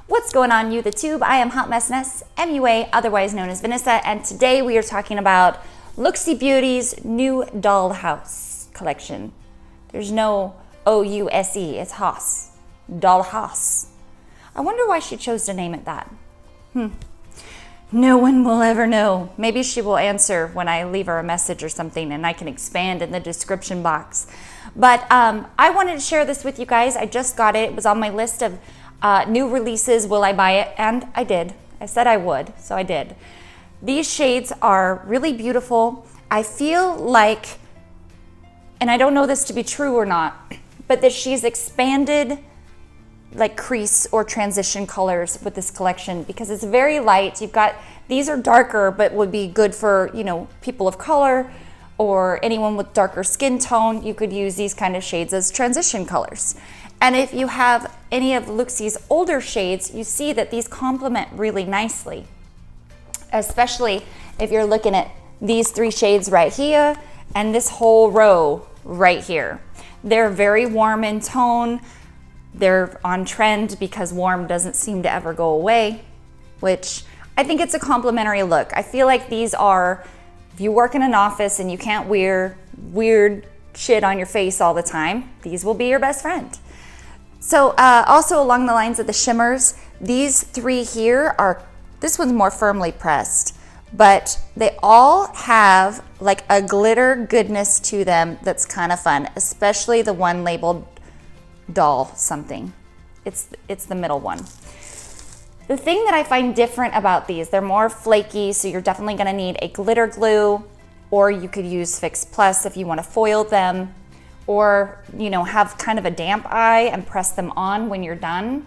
What's going on, you the tube? I am Hot Mess Ness, MUA, otherwise known as Vanessa, and today we are talking about Looxi Beauty's new Dollhouse collection. There's no O-U-S-E, it's Haus. Dollhouse. I wonder why she chose to name it that. No one will ever know. Maybe she will answer when I leave her a message or something and I can expand in the description box. But I wanted to share this with you guys. I just got it. It was on my list of new releases. Will I buy it? And I did. I said I would, so I did. These shades are really beautiful. I feel like, and I don't know this to be true or not, but that she's expanded like crease or transition colors with this collection because it's very light. You've got, these are darker, but would be good for, you know, people of color or anyone with darker skin tone. You could use these kind of shades as transition colors. And if you have any of Looxi's older shades, you see that these complement really nicely, especially if you're looking at these three shades right here and this whole row right here. They're very warm in tone. They're on trend because warm doesn't seem to ever go away, which I think it's a complimentary look. I feel like these are, if you work in an office and you can't wear weird shit on your face all the time, these will be your best friend. So also along the lines of the shimmers, these three here are, this one's more firmly pressed, but they all have like a glitter goodness to them that's kind of fun, especially the one labeled doll something. It's the middle one. The thing that I find different about these, they're more flaky, so you're definitely gonna need a glitter glue, or you could use Fix Plus if you wanna foil them, or you know, have kind of a damp eye and press them on when you're done.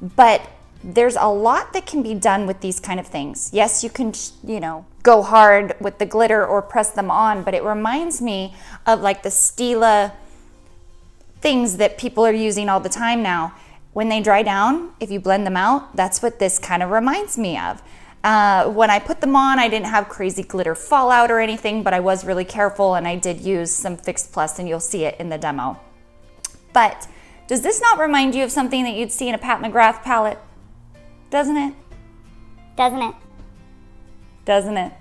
But there's a lot that can be done with these kind of things. Yes, you can, you know, go hard with the glitter or press them on, but it reminds me of like the Stila things that people are using all the time now. When they dry down, if you blend them out, that's what this kind of reminds me of. When I put them on, I didn't have crazy glitter fallout or anything, but I was really careful and I did use some Fix Plus and you'll see it in the demo. But does this not remind you of something that you'd see in a Pat McGrath palette? Doesn't it? Doesn't it? Doesn't it?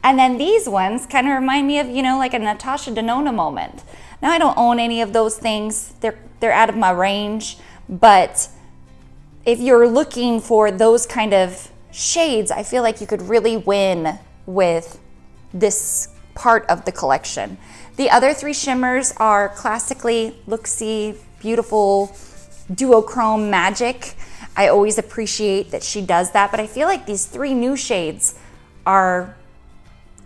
And then these ones kind of remind me of, you know, like a Natasha Denona moment. Now I don't own any of those things. They're out of my range, but if you're looking for those kind of shades, I feel like you could really win with this part of the collection. The other three shimmers are classically Looxi Beautiful duochrome magic. I always appreciate that she does that, but I feel like these three new shades are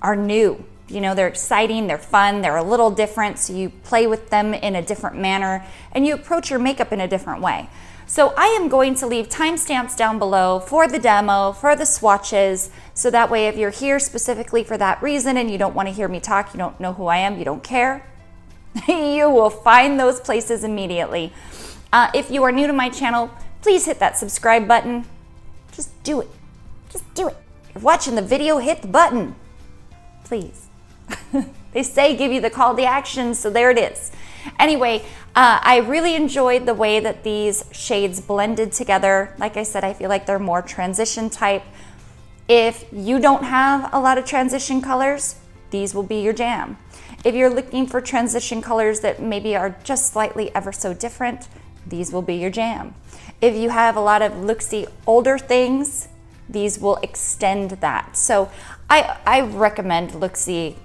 new. You know, they're exciting, they're fun, they're a little different, so you play with them in a different manner and you approach your makeup in a different way. So I am going to leave timestamps down below for the demo, for the swatches, so that way if you're here specifically for that reason and you don't want to hear me talk, you don't know who I am, you don't care, you will find those places immediately. If you are new to my channel, please hit that subscribe button. Just do it. Just do it. If you're watching the video, hit the button. Please. They say give you the call to action, so there it is. Anyway, I really enjoyed the way that these shades blended together. Like I said, I feel like they're more transition type. If you don't have a lot of transition colors, these will be your jam. If you're looking for transition colors that maybe are just slightly ever so different, these will be your jam. If you have a lot of Looxi older things, these will extend that. So I recommend Looxi.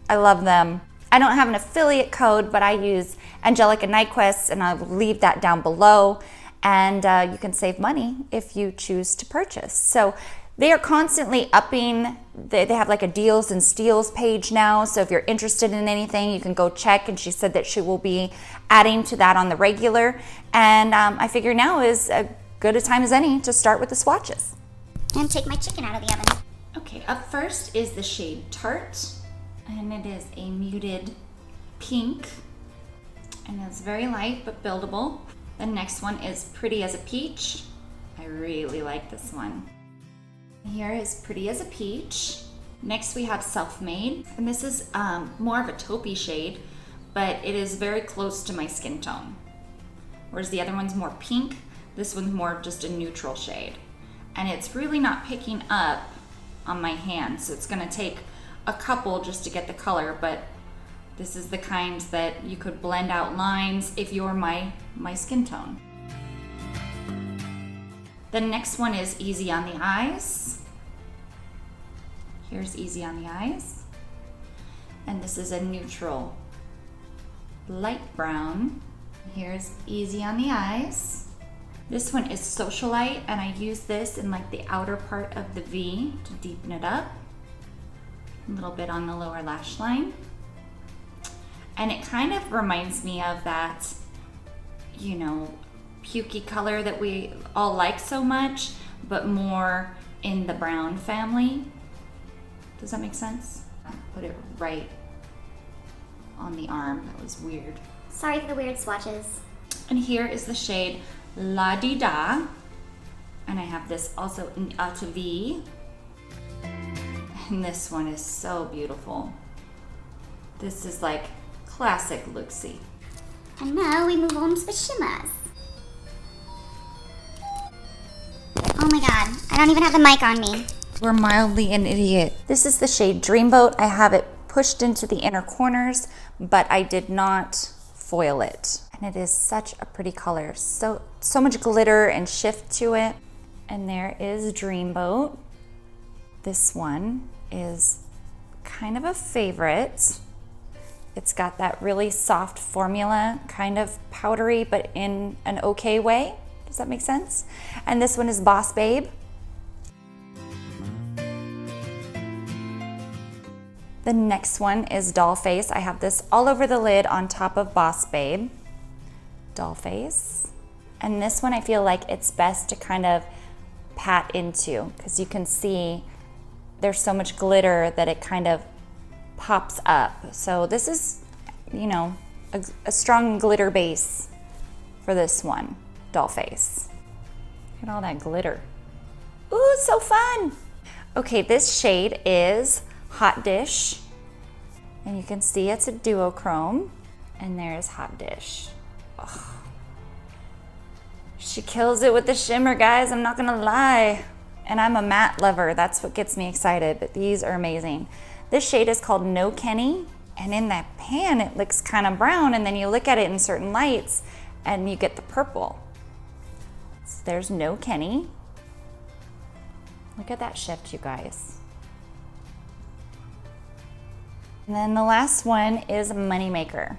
I love them. I don't have an affiliate code, but I use Angelica Nyquist, and I will leave that down below. And you can save money if you choose to purchase. So they are constantly upping. They have like a deals and steals page now. So if you're interested in anything, you can go check. And she said that she will be adding to that on the regular. And I figure now is as good a time as any to start with the swatches. And take my chicken out of the oven. Okay, up first is the shade Tarte. And it is a muted pink, and it's very light but buildable. The next one is Pretty as a Peach. I really like this one. Here is Pretty as a Peach. Next we have Self-Made, and this is more of a taupey shade, but it is very close to my skin tone. Whereas the other one's more pink. This one's more of just a neutral shade. And it's really not picking up on my hand, so it's gonna take a couple just to get the color, but this is the kind that you could blend out lines if you're my skin tone. The next one is Easy on the Eyes. Here's Easy on the Eyes. And this is a neutral light brown. Here's Easy on the Eyes. This one is Socialite, and I use this in like the outer part of the V to deepen it up. A little bit on the lower lash line. And it kind of reminds me of that, you know, pukey color that we all like so much, but more in the brown family. Does that make sense? Put it right on the arm. That was weird. Sorry for the weird swatches. And here is the shade La Di Da. And I have this also in Alta V. And this one is so beautiful. This is like classic Looxi. And now we move on to the shimmers. Oh my god, I don't even have the mic on me. We're mildly an idiot. This is the shade Dreamboat. I have it pushed into the inner corners, but I did not foil it. And it is such a pretty color. So much glitter and shift to it. And there is Dreamboat. This one is kind of a favorite. It's got that really soft formula, kind of powdery, but in an okay way. Does that make sense? And this one is Boss Babe. The next one is Doll Face. I have this all over the lid on top of Boss Babe. Doll Face. And this one I feel like it's best to kind of pat into, because you can see there's so much glitter that it kind of pops up. So this is, you know, a strong glitter base for this one, Doll Face. Look at all that glitter. Ooh, so fun. Okay, this shade is Hot Dish. And you can see it's a duochrome. And there's Hot Dish. Oh. She kills it with the shimmer, guys, I'm not gonna lie. And I'm a matte lover, that's what gets me excited, but these are amazing. This shade is called No Kenny, and in that pan it looks kind of brown, and then you look at it in certain lights and you get the purple. So there's No Kenny. Look at that shift, you guys. And then the last one is Moneymaker.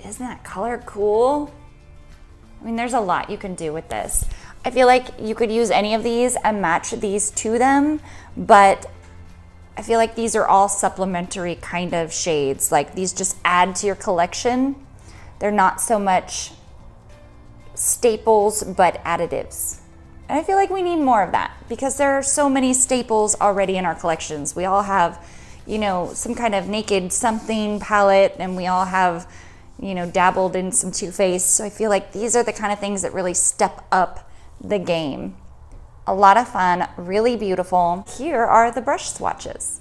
Isn't that color cool? I mean, there's a lot you can do with this. I feel like you could use any of these and match these to them, but I feel like these are all supplementary kind of shades. Like these just add to your collection. They're not so much staples, but additives. And I feel like we need more of that because there are so many staples already in our collections. We all have, you know, some kind of naked something palette, and we all have, you know, dabbled in some Too Faced. So I feel like these are the kind of things that really step up the game. A lot of fun, really beautiful. Here are the brush swatches.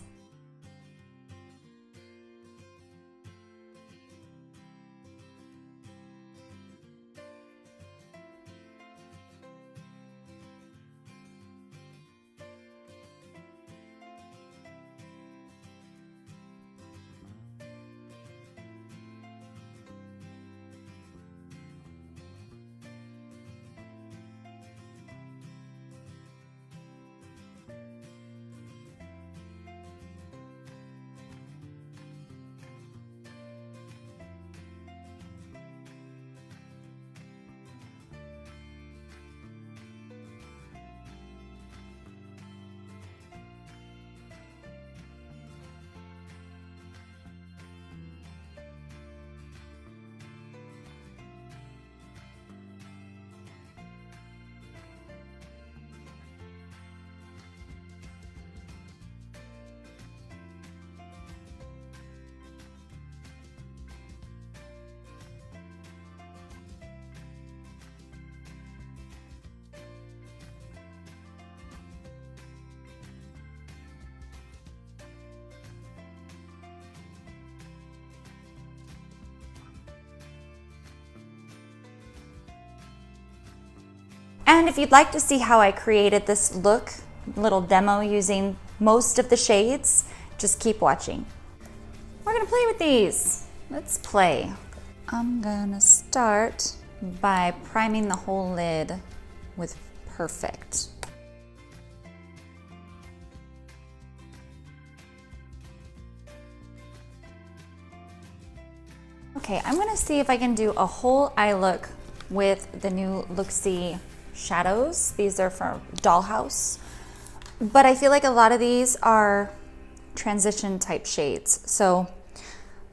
And if you'd like to see how I created this look, little demo using most of the shades, just keep watching. We're gonna play with these. Let's play. I'm gonna start by priming the whole lid with Perfect. Okay, I'm gonna see if I can do a whole eye look with the new Looxi shadows. These are from Dollhouse, but I feel like a lot of these are transition type shades. So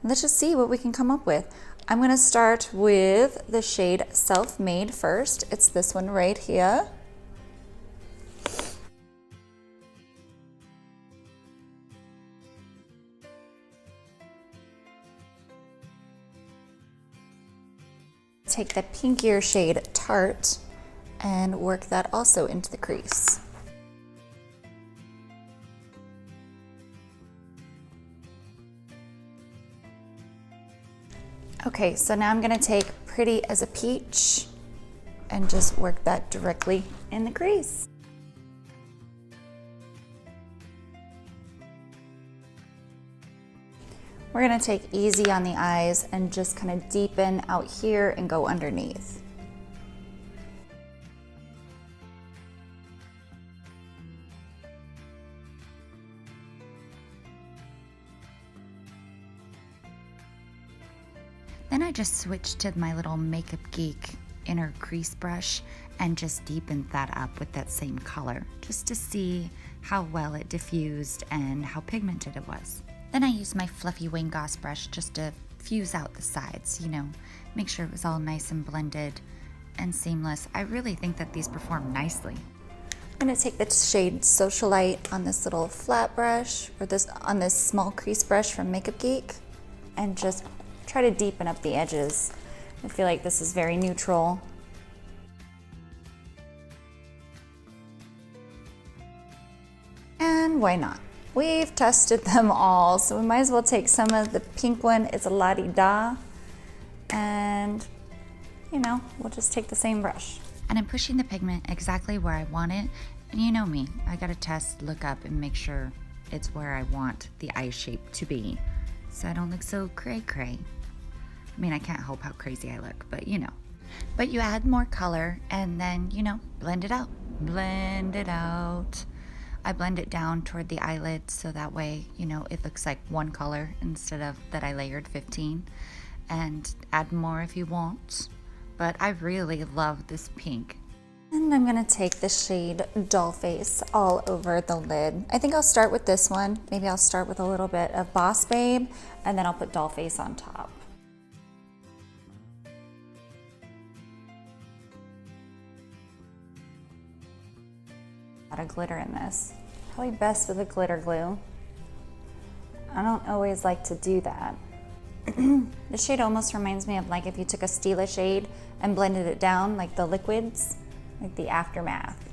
let's just see what we can come up with. I'm gonna start with the shade Self-Made first. It's this one right here. Take the pinkier shade Tarte and work that also into the crease. Okay, so now I'm gonna take Pretty as a Peach and just work that directly in the crease. We're gonna take Easy on the eyes and just kind of deepen out here and go underneath. Then I just switched to my little Makeup Geek inner crease brush and just deepened that up with that same color, just to see how well it diffused and how pigmented it was. Then I used my fluffy wing gauze brush just to fuse out the sides, you know, make sure it was all nice and blended and seamless. I really think that these perform nicely. I'm gonna take the shade Socialite on this little flat brush, or on this small crease brush from Makeup Geek, and just try to deepen up the edges. I feel like this is very neutral. And why not? We've tested them all, so we might as well take some of the pink one. It's a La-Di-Da, and you know, we'll just take the same brush. And I'm pushing the pigment exactly where I want it. And you know me, I gotta test, look up, and make sure it's where I want the eye shape to be, so I don't look so cray-cray. I mean, I can't help how crazy I look, but you know. But you add more color and then, you know, blend it out. Blend it out. I blend it down toward the eyelid so that way, you know, it looks like one color instead of that I layered 15. And add more if you want. But I really love this pink. And I'm gonna take the shade Dollface all over the lid. I think I'll start with this one. Maybe I'll start with a little bit of Boss Babe, and then I'll put Dollface on top. A lot of glitter in this. Probably best with a glitter glue. I don't always like to do that. This shade almost reminds me of like if you took a Stila shade and blended it down, like the liquids, like the Aftermath.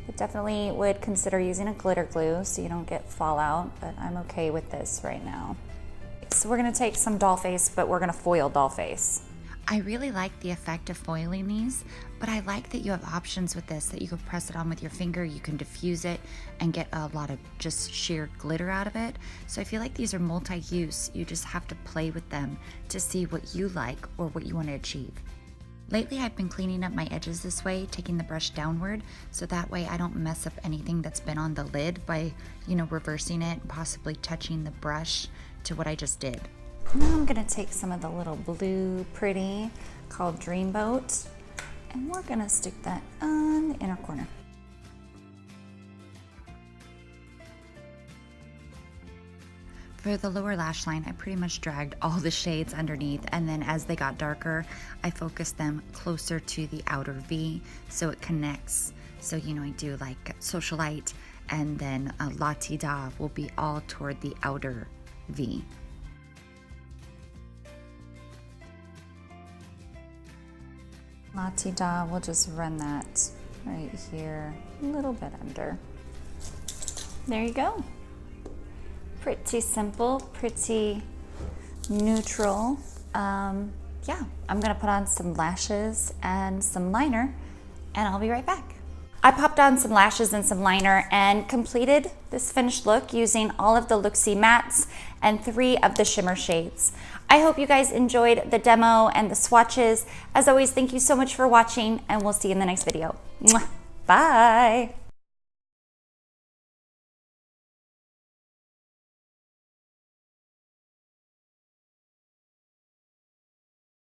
I definitely would consider using a glitter glue so you don't get fallout, but I'm okay with this right now. So we're gonna take some Dollface, but we're gonna foil Dollface. I really like the effect of foiling these, but I like that you have options with this, that you can press it on with your finger, you can diffuse it and get a lot of just sheer glitter out of it. So I feel like these are multi-use. You just have to play with them to see what you like or what you want to achieve. Lately I've been cleaning up my edges this way, taking the brush downward, so that way I don't mess up anything that's been on the lid by, you know, reversing it and possibly touching the brush to what I just did. Now I'm gonna take some of the little blue pretty called Dreamboat, and we're gonna stick that on the inner corner. For the lower lash line, I pretty much dragged all the shades underneath, and then as they got darker, I focused them closer to the outer V so it connects. So, you know, I do like Socialite, and then La-Ti-Da will be all toward the outer V. La-Ti-Da, we'll just run that right here, a little bit under. There you go. Pretty simple, pretty neutral. Yeah, I'm gonna put on some lashes and some liner, and I'll be right back. I popped on some lashes and some liner and completed this finished look using all of the Looxi mattes and 3 of the shimmer shades. I hope you guys enjoyed the demo and the swatches. As always, thank you so much for watching, and we'll see you in the next video. Mwah. Bye.